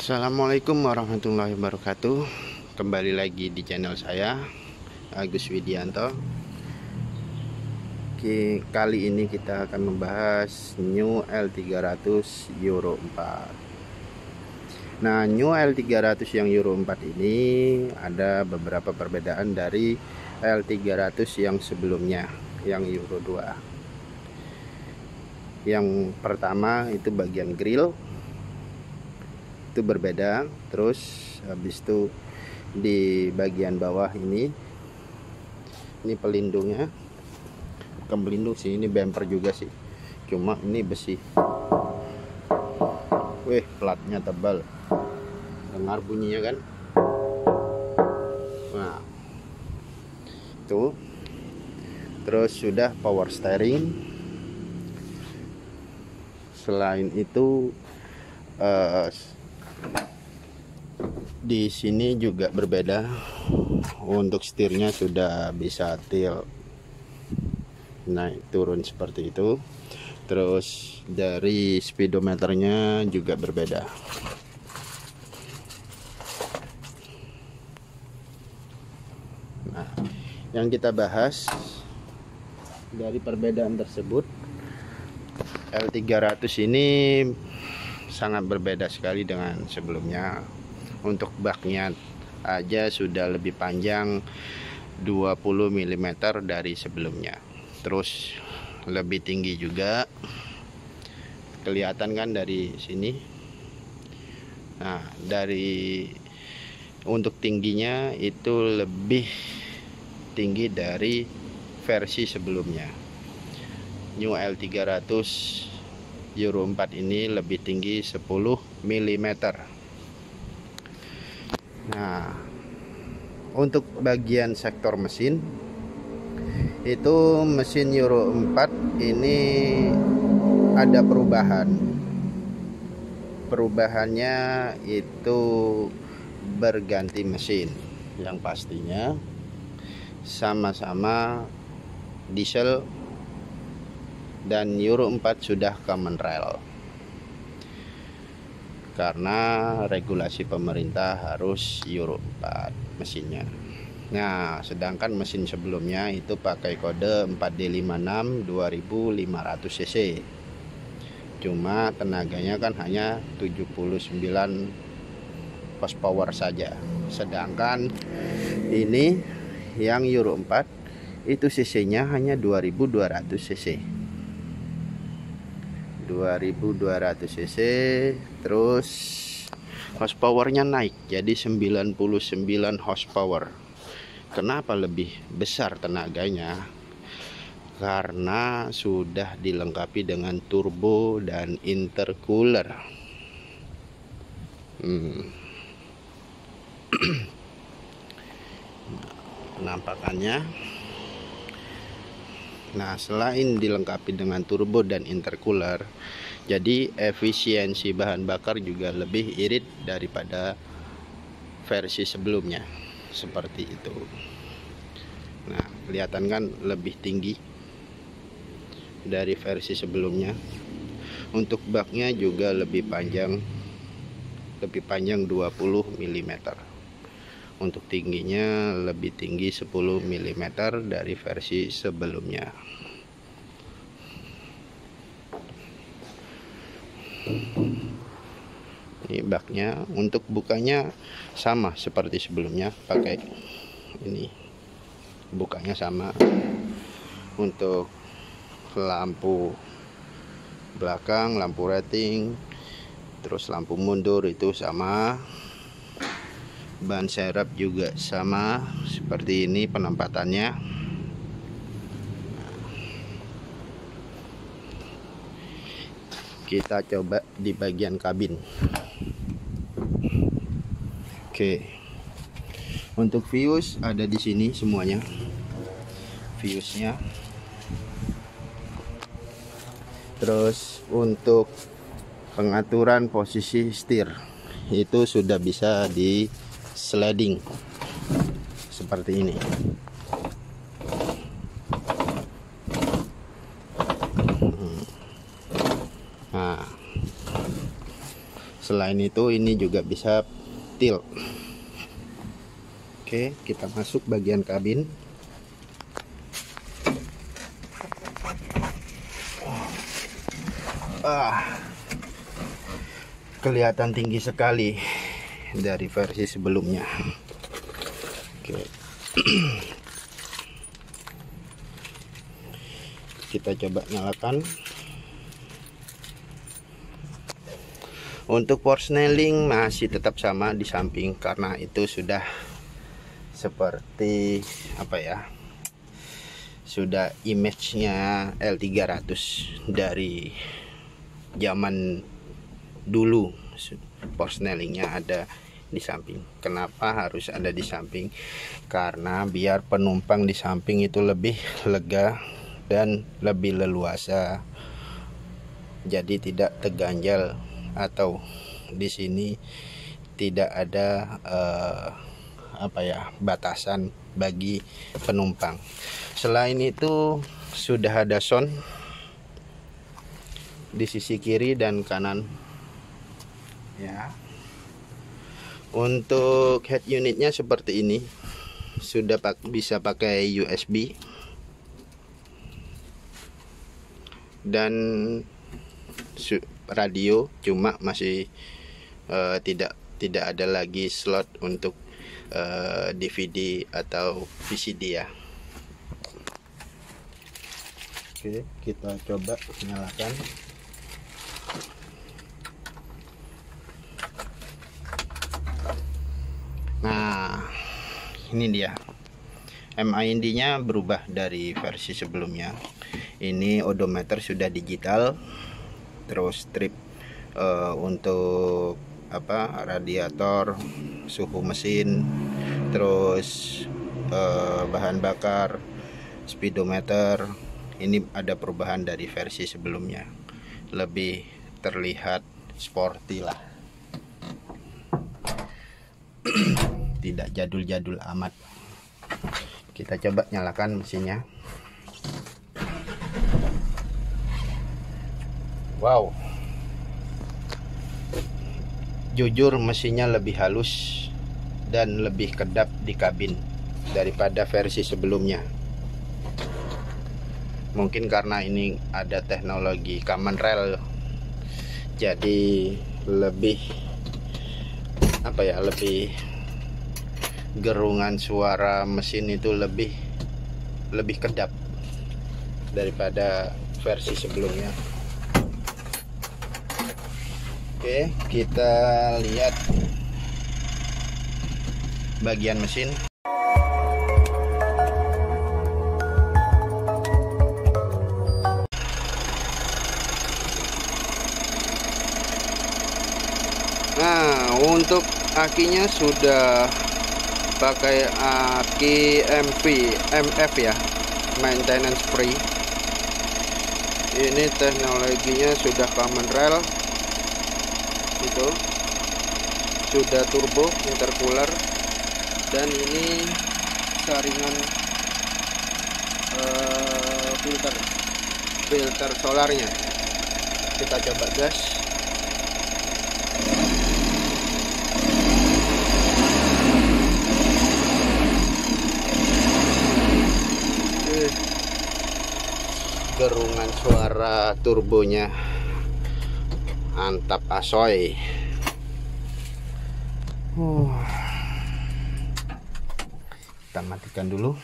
Assalamualaikum warahmatullahi wabarakatuh. Kembali lagi di channel saya, Agus Widianto. Kali ini kita akan membahas New L300 Euro 4. Nah, New L300 yang Euro 4 ini ada beberapa perbedaan dari L300 yang sebelumnya, yang Euro 2. Yang pertama itu bagian grill itu berbeda. Terus habis itu di bagian bawah ini pelindungnya, bukan pelindung sih, ini bumper juga sih, cuma ini besi. Wih, platnya tebal, dengar bunyinya kan. Nah itu, terus sudah power steering. Selain itu di sini juga berbeda. Untuk setirnya sudah bisa tilt naik turun seperti itu. Terus dari speedometernya juga berbeda. Nah, yang kita bahas dari perbedaan tersebut, L300 ini sangat berbeda sekali dengan sebelumnya. Untuk baknya aja sudah lebih panjang 20 mm dari sebelumnya. Terus lebih tinggi juga, kelihatan kan dari sini. Nah, untuk tingginya itu lebih tinggi dari versi sebelumnya. New L300 Euro 4 ini lebih tinggi 10 mm. Nah, untuk bagian sektor mesin itu, mesin Euro 4 ini ada perubahan. Perubahannya itu berganti mesin, yang pastinya sama-sama diesel, dan Euro 4 sudah common rail karena regulasi pemerintah harus Euro 4 mesinnya. Nah, sedangkan mesin sebelumnya itu pakai kode 4D56 2500 cc. Cuma tenaganya kan hanya 79 horsepower saja. Sedangkan ini yang Euro 4 itu cc-nya hanya 2200 cc. 2200 cc. Terus horsepowernya naik jadi 99 horsepower. Kenapa lebih besar tenaganya? Karena sudah dilengkapi dengan turbo dan intercooler. Penampakannya. Nah, selain dilengkapi dengan turbo dan intercooler, jadi efisiensi bahan bakar juga lebih irit daripada versi sebelumnya, seperti itu. Nah, kelihatan kan lebih tinggi dari versi sebelumnya. Untuk baknya juga lebih panjang 20 mm. Untuk tingginya lebih tinggi 10 mm dari versi sebelumnya. Ini baknya. Untuk bukanya sama seperti sebelumnya, pakai ini, bukanya sama. Untuk lampu belakang, lampu rating, terus lampu mundur itu sama. Ban serep juga sama seperti ini penempatannya. Kita coba di bagian kabin. Oke. Untuk fuse ada di sini semuanya. Fuse-nya. Terus untuk pengaturan posisi setir itu sudah bisa di sliding seperti ini. Nah, Selain itu ini juga bisa tilt. Oke, kita masuk bagian kabin. Kelihatan tinggi sekali dari versi sebelumnya. Oke. Kita coba nyalakan. Untuk Porsche-snelling masih tetap sama di samping, karena itu sudah seperti apa ya, sudah image-nya L300 dari zaman dulu. Porsche-snellingnya ada di samping. Kenapa harus ada di samping? Karena biar penumpang di samping itu lebih lega dan lebih leluasa, jadi tidak terganjal, atau di sini tidak ada batasan bagi penumpang. Selain itu sudah ada sound di sisi kiri dan kanan ya. Untuk head unitnya seperti ini, sudah bisa pakai USB dan radio, cuma masih tidak ada lagi slot untuk DVD atau VCD ya. Oke, kita coba nyalakan. Nah, ini dia. MIND-nya berubah dari versi sebelumnya. Ini odometer sudah digital, terus strip untuk radiator, suhu mesin, terus bahan bakar, speedometer. Ini ada perubahan dari versi sebelumnya, lebih terlihat sporty lah. Tidak jadul-jadul amat. Kita coba nyalakan mesinnya. Wow, jujur mesinnya lebih halus dan lebih kedap di kabin daripada versi sebelumnya. Mungkin karena ini ada teknologi common rail, jadi lebih lebih gerungan suara mesin itu lebih kedap daripada versi sebelumnya. Oke, kita lihat bagian mesin. Nah, untuk akinya sudah pakai aki MF ya, maintenance free. Ini teknologinya sudah common rail, itu sudah turbo intercooler, dan ini saringan filter solarnya. Kita coba gas. Gerungan suara turbonya mantap asoy. Kita matikan dulu.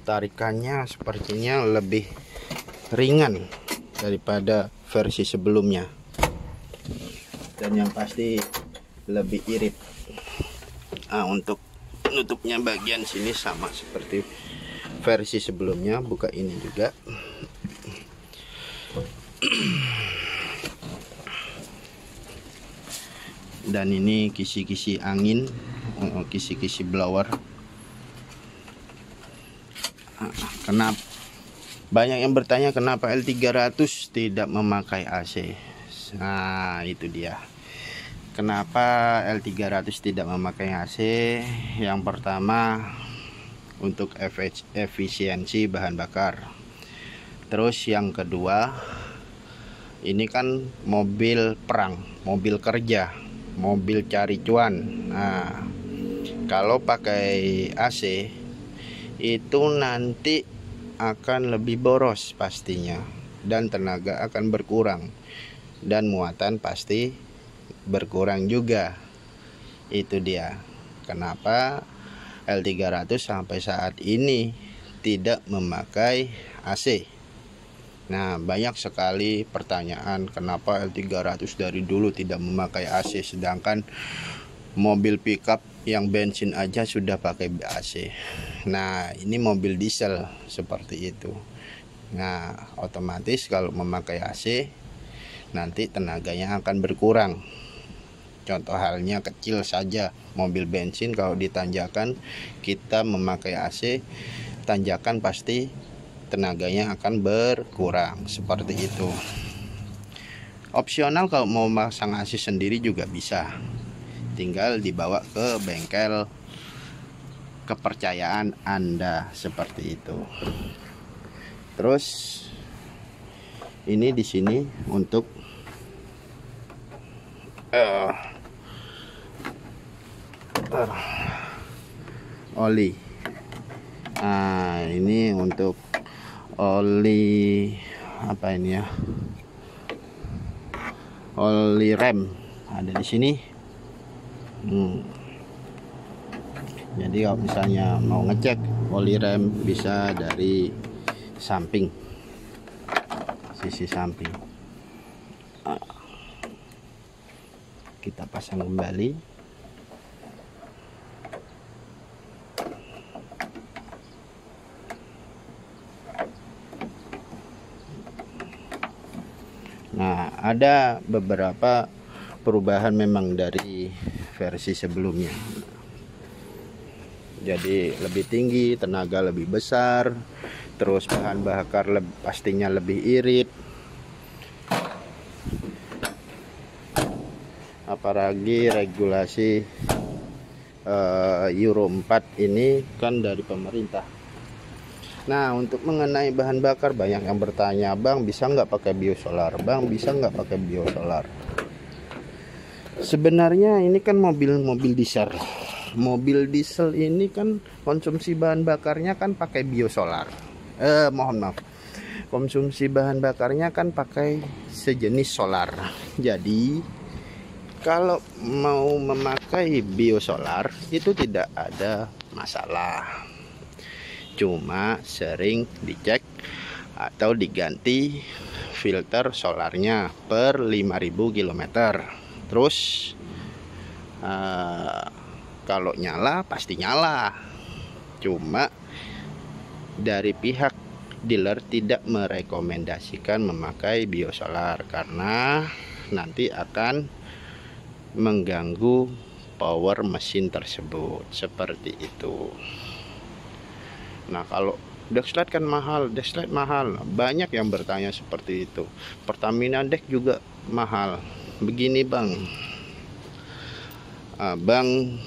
Tarikannya sepertinya lebih ringan daripada versi sebelumnya, dan yang pasti lebih irit. Untuk nutupnya bagian sini sama seperti versi sebelumnya. Buka ini juga. Dan ini kisi-kisi angin, kisi-kisi blower. Kenapa banyak yang bertanya kenapa L300 tidak memakai AC? Nah, itu dia. Kenapa L300 tidak memakai AC? Yang pertama, untuk efisiensi bahan bakar. Terus yang kedua, Ini kan mobil perang, mobil kerja, mobil cari cuan. Nah, kalau pakai AC itu nanti akan lebih boros pastinya, dan tenaga akan berkurang, dan muatan pasti berkurang juga. Itu dia kenapa L300 sampai saat ini tidak memakai AC. Nah, banyak sekali pertanyaan kenapa L300 dari dulu tidak memakai AC, sedangkan mobil pickup yang bensin aja sudah pakai AC. Nah, ini mobil diesel seperti itu. Nah, otomatis kalau memakai AC nanti tenaganya akan berkurang. Contoh halnya kecil saja, mobil bensin kalau ditanjakan kita memakai AC, tanjakan pasti tenaganya akan berkurang seperti itu. Opsional kalau mau masang AC sendiri juga bisa, tinggal dibawa ke bengkel kepercayaan Anda seperti itu. Terus ini di sini untuk oli. Nah, ini untuk oli apa ini ya? Oli rem ada di sini. Jadi kalau misalnya mau ngecek oli rem bisa dari samping, sisi samping. Kita pasang kembali. Nah, ada beberapa perubahan memang dari versi sebelumnya. Jadi lebih tinggi, tenaga lebih besar, terus bahan bakar pastinya lebih irit. Apalagi regulasi Euro 4 ini kan dari pemerintah. Nah, untuk mengenai bahan bakar banyak yang bertanya, Bang bisa nggak pakai biosolar? Bang bisa nggak pakai biosolar? Sebenarnya ini kan mobil diesel. Mobil diesel ini kan konsumsi bahan bakarnya kan pakai biosolar. Mohon maaf. Konsumsi bahan bakarnya kan pakai sejenis solar. Jadi kalau mau memakai biosolar itu tidak ada masalah. Cuma sering dicek atau diganti filter solarnya per 5.000 km. Terus kalau nyala pasti nyala. Cuma dari pihak dealer tidak merekomendasikan memakai biosolar karena nanti akan mengganggu power mesin tersebut seperti itu. Nah, kalau Dexlite kan mahal, Dexlite mahal. Banyak yang bertanya seperti itu. Pertamina Dex juga mahal. Begini Bang, Abang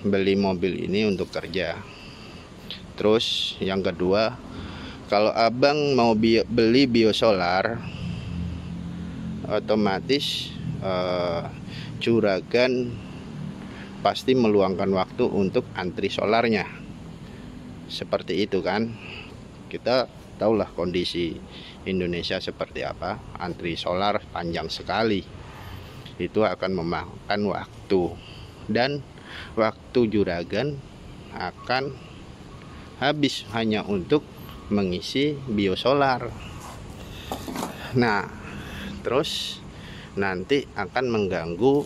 beli mobil ini untuk kerja. Terus yang kedua, kalau Abang mau beli biosolar, otomatis juragan pasti meluangkan waktu untuk antri solarnya. Seperti itu kan, kita tahulah kondisi Indonesia seperti apa, antri solar panjang sekali. Itu akan memakan waktu, dan waktu juragan akan habis hanya untuk mengisi biosolar. Nah, terus nanti akan mengganggu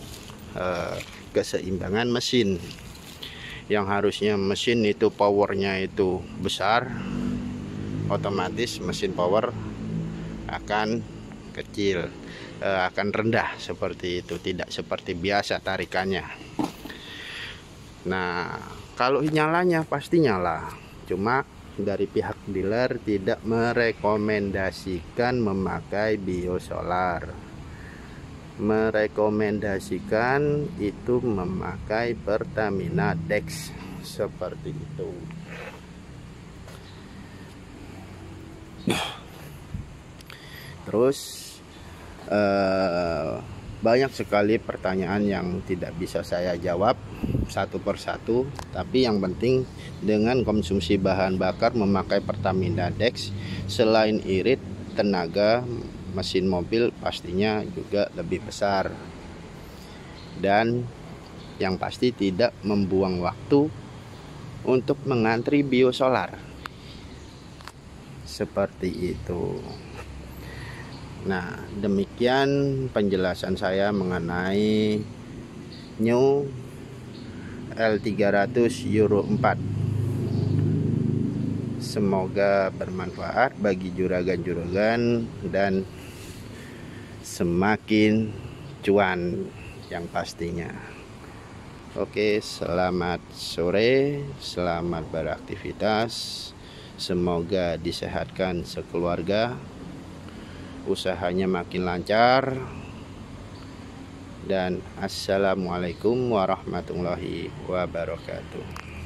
keseimbangan mesin. Yang harusnya mesin itu powernya itu besar, otomatis mesin power akan kecil, akan rendah seperti itu, tidak seperti biasa tarikannya. Nah, kalau nyalanya pasti nyala, cuma dari pihak dealer tidak merekomendasikan memakai biosolar. Merekomendasikan itu memakai Pertamina Dex seperti itu. Terus Banyak sekali pertanyaan yang tidak bisa saya jawab satu persatu, tapi yang penting dengan konsumsi bahan bakar memakai Pertamina Dex, selain irit, tenaga mesin mobil pastinya juga lebih besar, dan yang pasti tidak membuang waktu untuk mengantri biosolar. Seperti itu. Nah, demikian penjelasan saya mengenai New L300 Euro 4. Semoga bermanfaat bagi juragan-juragan dan semakin cuan yang pastinya. Oke, selamat sore, selamat beraktivitas. Semoga disehatkan sekeluarga, usahanya makin lancar, dan assalamualaikum warahmatullahi wabarakatuh.